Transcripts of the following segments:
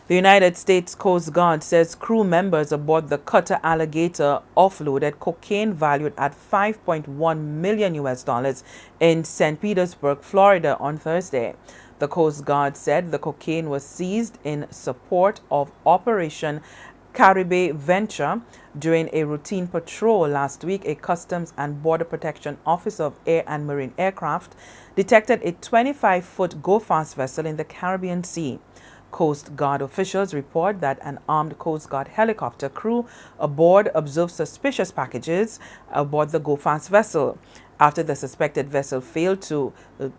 The United States Coast Guard says crew members aboard the Cutter Alligator offloaded cocaine valued at 5.1 million US dollars in St. Petersburg, Florida on Thursday. The Coast Guard said the cocaine was seized in support of Operation Caribe Venture during a routine patrol last week. A Customs and Border Protection Officer of Air and Marine Aircraft detected a 25-foot go-fast vessel in the Caribbean Sea. Coast Guard officials report that an armed Coast Guard helicopter crew aboard observed suspicious packages aboard the go-fast vessel. After the suspected vessel failed to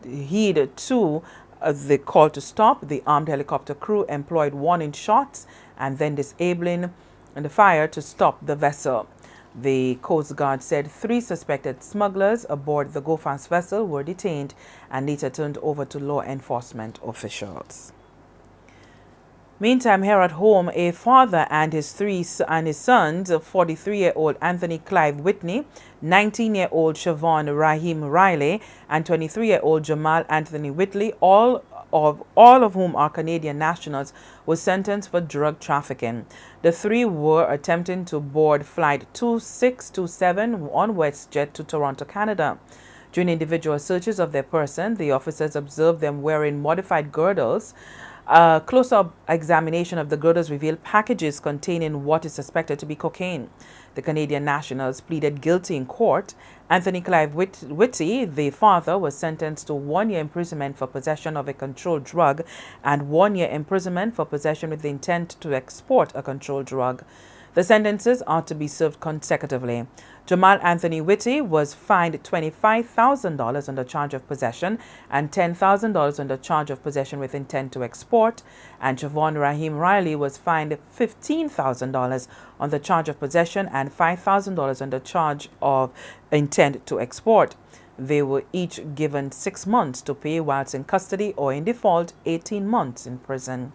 heed to the call to stop, the armed helicopter crew employed warning shots and then disabling the fire to stop the vessel. The Coast Guard said 3 suspected smugglers aboard the go-fast vessel were detained and later turned over to law enforcement officials. Meantime, here at home, a father and his sons, 43-year-old Anthony Clive Whitney, 19-year-old Siobhan Rahim Riley, and 23-year-old Jamal Anthony Whitley, all of whom are Canadian nationals, were sentenced for drug trafficking. The 3 were attempting to board Flight 2627 on WestJet to Toronto, Canada. During individual searches of their person, the officers observed them wearing modified girdles. A close-up examination of the girdles revealed packages containing what is suspected to be cocaine. The Canadian nationals pleaded guilty in court. Anthony Clive Whitty, the father, was sentenced to 1 year imprisonment for possession of a controlled drug and 1 year imprisonment for possession with the intent to export a controlled drug. The sentences are to be served consecutively. Jamal Anthony Whitty was fined $25,000 on the charge of possession and $10,000 on the charge of possession with intent to export, and Siobhan Rahim Riley was fined $15,000 on the charge of possession and $5,000 on the charge of intent to export. They were each given 6 months to pay whilst in custody, or in default 18 months in prison.